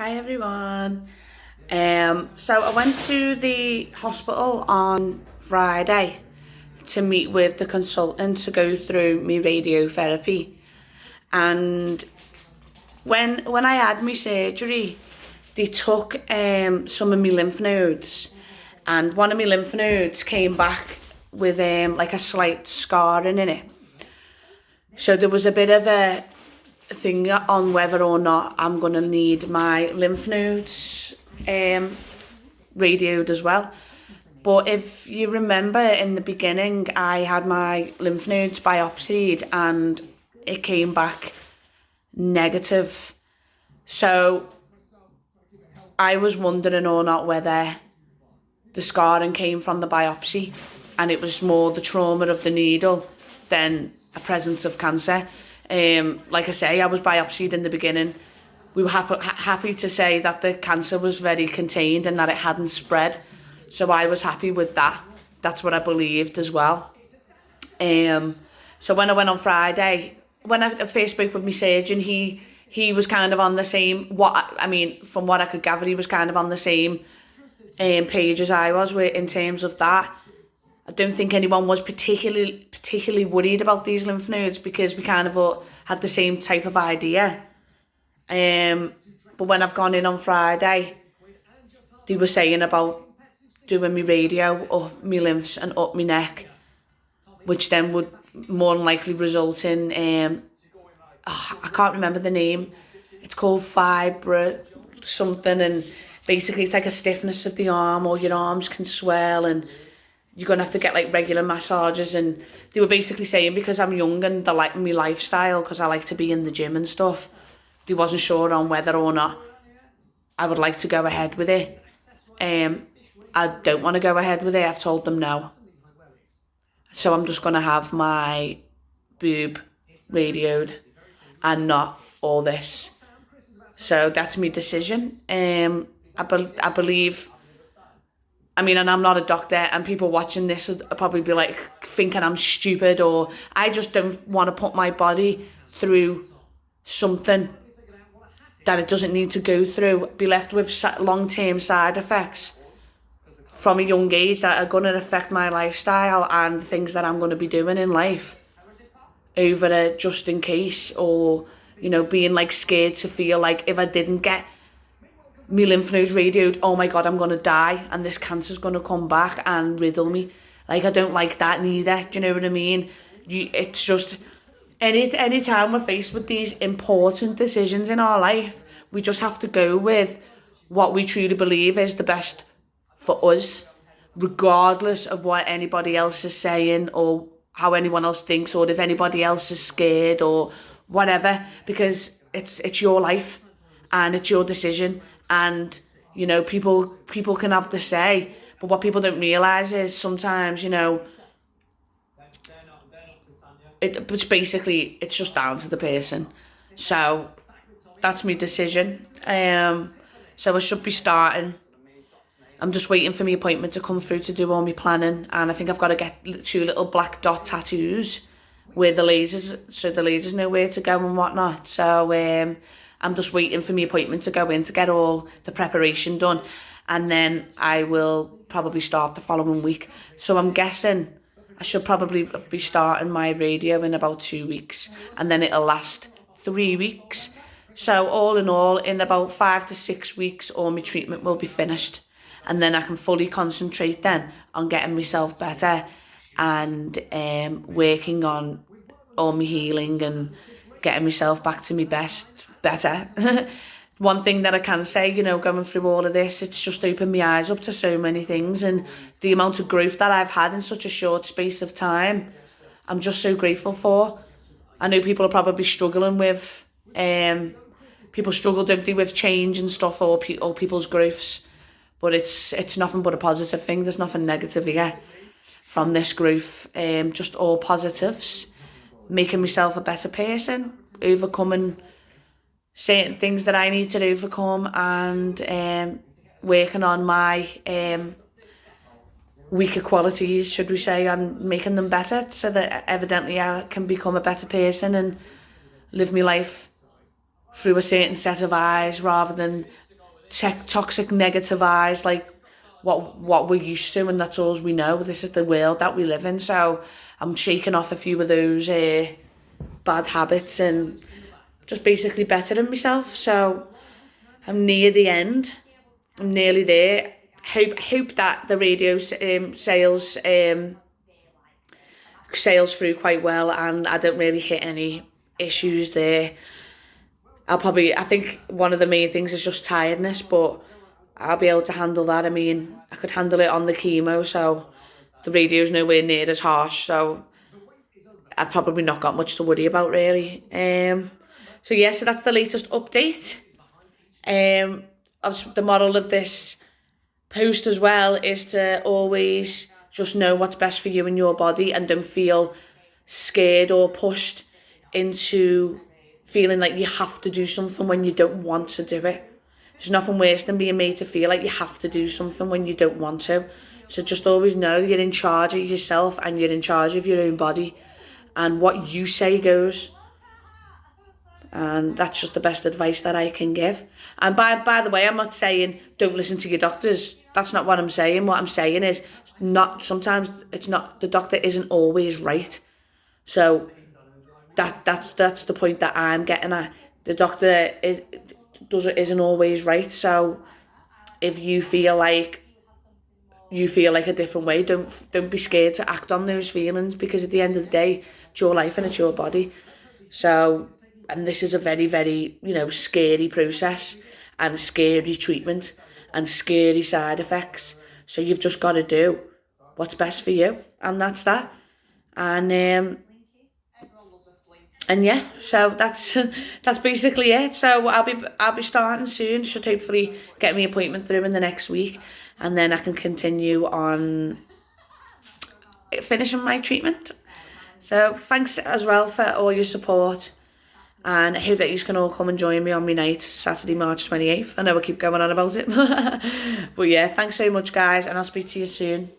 Hi everyone. So I went to the hospital on Friday to meet with the consultant to go through my radiotherapy. And when I had my surgery, they took some of my lymph nodes, and one of my lymph nodes came back with like a slight scarring in it. So there was a bit of a thing on whether or not I'm going to need my lymph nodes radioed as well. But if you remember in the beginning, I had my lymph nodes biopsied and it came back negative. So I was wondering or not whether the scarring came from the biopsy and it was more the trauma of the needle than a presence of cancer. Like I say, I was biopsied in the beginning. We were happy to say that the cancer was very contained and that it hadn't spread. So I was happy with that. That's what I believed as well. So when I went on Friday, when I first spoke with my surgeon, he was kind of on the same, from what I could gather, he was kind of on the same page as I was in terms of that. I don't think anyone was particularly worried about these lymph nodes because we kind of all had the same type of idea. But when I've gone in on Friday, they were saying about doing my radio up my lymphs and up my neck, which then would more than likely result in, I can't remember the name. It's called fibro something, and basically it's like a stiffness of the arm, or your arms can swell and you're going to have to get like regular massages. And they were basically saying because I'm young and they like my lifestyle, because I like to be in the gym and stuff, they wasn't sure on whether or not I would like to go ahead with it. I don't want to go ahead with it. I've told them no. So I'm just going to have my boob radioed and not all this. So that's my decision. I believe, and I'm not a doctor, and people watching this will probably be like thinking I'm stupid, or I just don't want to put my body through something that it doesn't need to go through, be left with long-term side effects from a young age that are going to affect my lifestyle and things that I'm going to be doing in life over a just in case, or, being like scared to feel like if I didn't get my lymph nodes radioed, oh my God, I'm going to die and this cancer's going to come back and riddle me. Like, I don't like that neither. Do you know what I mean? It's just, any time we're faced with these important decisions in our life, we just have to go with what we truly believe is the best for us, regardless of what anybody else is saying or how anyone else thinks, or if anybody else is scared or whatever, because it's your life and it's your decision. And, people can have the say, but what people don't realise is sometimes, it's just down to the person. So that's my decision. So I should be starting. I'm just waiting for my appointment to come through to do all my planning, and I think I've got to get 2 little black dot tattoos with the lasers, so the lasers know where to go and whatnot. So I'm just waiting for my appointment to go in to get all the preparation done, and then I will probably start the following week. So I'm guessing I should probably be starting my radio in about 2 weeks, and then it'll last 3 weeks. So all in all, in about 5 to 6 weeks, all my treatment will be finished. And then I can fully concentrate then on getting myself better and working on all my healing and getting myself back to my better. One thing that I can say, going through all of this, it's just opened my eyes up to so many things, and the amount of growth that I've had in such a short space of time, I'm just so grateful for. I know people are probably struggling with, people struggle, don't they, with change and stuff, or people's growths. But it's nothing but a positive thing. There's nothing negative here from this growth. Just all positives. Making myself a better person, overcoming certain things that I need to overcome, and working on my weaker qualities, should we say, and making them better, so that evidently I can become a better person and live my life through a certain set of eyes rather than toxic negative eyes, like what we're used to, and that's all we know. This is the world that we live in. So I'm shaking off a few of those bad habits and just basically bettering myself. So I'm near the end. I'm nearly there. Hope that the radio sails through quite well, and I don't really hit any issues there. I think one of the main things is just tiredness, but I'll be able to handle that. I mean, I could handle it on the chemo, so the radio's nowhere near as harsh, so I've probably not got much to worry about, really. So yeah, so that's the latest update. The moral of this post as well is to always just know what's best for you and your body, and don't feel scared or pushed into feeling like you have to do something when you don't want to do it. There's nothing worse than being made to feel like you have to do something when you don't want to. So just always know you're in charge of yourself, and you're in charge of your own body, and what you say goes. And that's just the best advice that I can give. And by the way, I'm not saying don't listen to your doctors. That's not what I'm saying. What I'm saying is sometimes it's not, the doctor isn't always right. So that's the point that I'm getting at. The doctor isn't always right. So if you feel like a different way, don't be scared to act on those feelings, because at the end of the day, it's your life and it's your body. So, and this is a very, very, scary process, and scary treatment, and scary side effects. So you've just got to do what's best for you, and that's that. And yeah, so that's basically it. So I'll be starting soon. Should hopefully get my appointment through in the next week, and then I can continue on finishing my treatment. So thanks as well for all your support, and I hope that you can all come and join me on my night, Saturday, March 28th. I know I keep going on about it. But yeah, thanks so much, guys, and I'll speak to you soon.